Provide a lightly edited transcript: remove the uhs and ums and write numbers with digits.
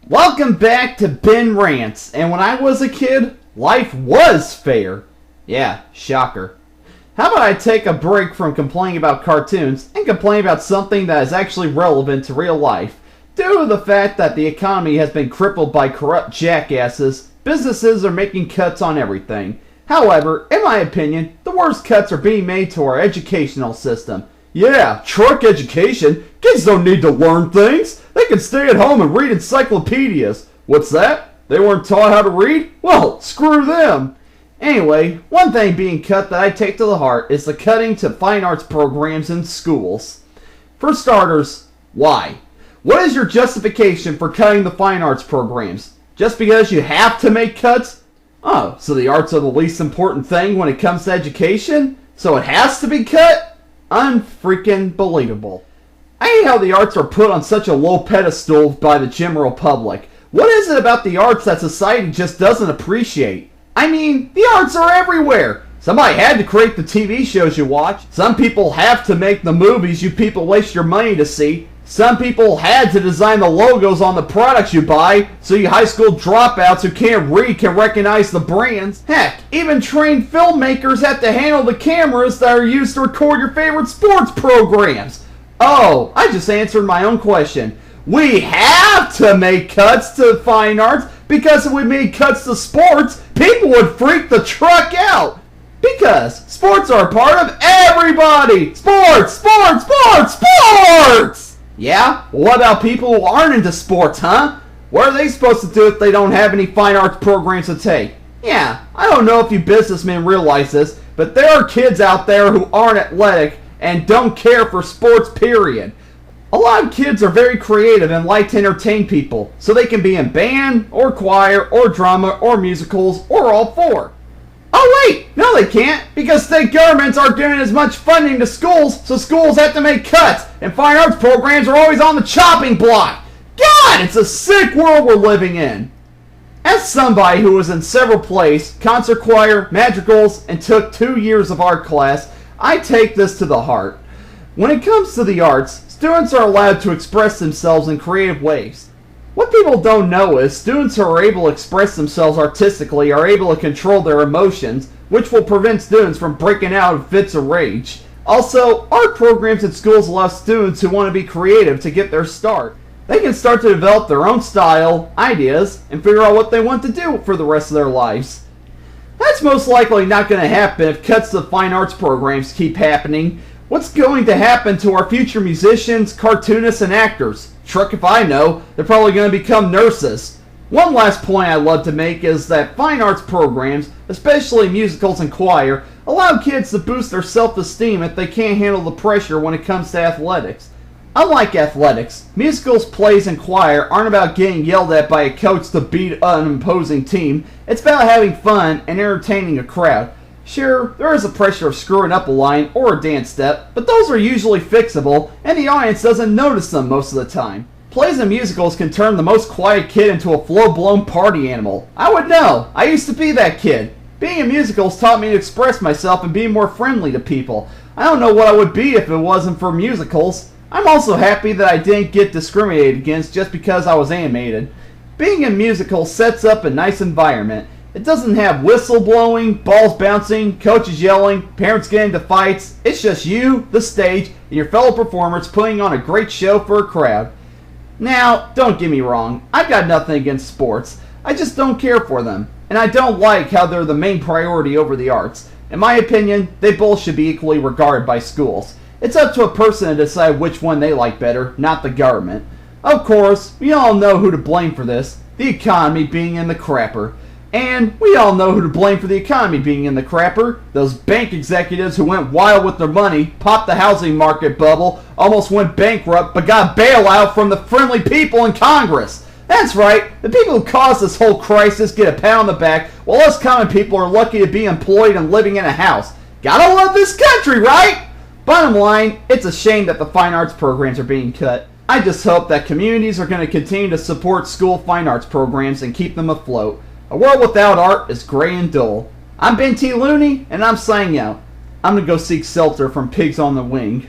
Welcome back to Ben Rants, and when I was a kid, life was fair. Yeah, shocker. How about I take a break from complaining about cartoons and complain about something that is actually relevant to real life? Due to the fact that the economy has been crippled by corrupt jackasses, businesses are making cuts on everything. However, in my opinion, the worst cuts are being made to our educational system. Yeah, truck education. Kids don't need to learn things. They can stay at home and read encyclopedias. What's that? They weren't taught how to read? Well, screw them. Anyway, one thing being cut that I take to the heart is the cutting to fine arts programs in schools. For starters, why? What is your justification for cutting the fine arts programs? Just because you have to make cuts? Oh, so the arts are the least important thing when it comes to education? So it has to be cut? Unfreaking believable. I hate how the arts are put on such a low pedestal by the general public. What is it about the arts that society just doesn't appreciate? I mean, the arts are everywhere. Somebody had to create the TV shows you watch. Some people have to make the movies you people waste your money to see. Some people had to design the logos on the products you buy so you high school dropouts who can't read can recognize the brands. Heck, even trained filmmakers have to handle the cameras that are used to record your favorite sports programs. Oh, I just answered my own question. We have to make cuts to fine arts because if we made cuts to sports, people would freak the truck out. Because sports are a part of everybody. Sports, sports, sports, sports! Yeah? Well, what about people who aren't into sports, huh? What are they supposed to do if they don't have any fine arts programs to take? Yeah, I don't know if you businessmen realize this, but there are kids out there who aren't athletic and don't care for sports, period. A lot of kids are very creative and like to entertain people, so they can be in band, or choir, or drama, or musicals, or all four. Oh wait, no they can't, because state governments aren't giving as much funding to schools, so schools have to make cuts, and fine arts programs are always on the chopping block. God, it's a sick world we're living in. As somebody who was in several plays, concert choir, madrigals, and took 2 years of art class, I take this to the heart. When it comes to the arts, students are allowed to express themselves in creative ways. What people don't know is students who are able to express themselves artistically are able to control their emotions, which will prevent students from breaking out of fits of rage. Also, art programs at schools allow students who want to be creative to get their start. They can start to develop their own style, ideas, and figure out what they want to do for the rest of their lives. That's most likely not going to happen if cuts to fine arts programs keep happening. What's going to happen to our future musicians, cartoonists, and actors? Truck if I know, they're probably going to become nurses. One last point I'd love to make is that fine arts programs, especially musicals and choir, allow kids to boost their self-esteem if they can't handle the pressure when it comes to athletics. Unlike athletics, musicals, plays, and choir aren't about getting yelled at by a coach to beat an imposing team. It's about having fun and entertaining a crowd. Sure, there is a pressure of screwing up a line or a dance step, but those are usually fixable, and the audience doesn't notice them most of the time. Plays and musicals can turn the most quiet kid into a full-blown party animal. I would know. I used to be that kid. Being in musicals taught me to express myself and be more friendly to people. I don't know what I would be if it wasn't for musicals. I'm also happy that I didn't get discriminated against just because I was animated. Being in musicals sets up a nice environment. It doesn't have whistle blowing, balls bouncing, coaches yelling, parents getting into fights. It's just you, the stage, and your fellow performers putting on a great show for a crowd. Now, don't get me wrong, I've got nothing against sports. I just don't care for them, and I don't like how they're the main priority over the arts. In my opinion, they both should be equally regarded by schools. It's up to a person to decide which one they like better, not the government. Of course, we all know who to blame for this, the economy being in the crapper. And we all know who to blame for the economy being in the crapper. Those bank executives who went wild with their money, popped the housing market bubble, almost went bankrupt, but got a bailout from the friendly people in Congress. That's right, the people who caused this whole crisis get a pat on the back, while us common people are lucky to be employed and living in a house. Gotta love this country, right? Bottom line, it's a shame that the fine arts programs are being cut. I just hope that communities are going to continue to support school fine arts programs and keep them afloat. A world without art is gray and dull. I'm Ben T. Looney, and I'm signing out. I'm going to go seek shelter from pigs on the wing.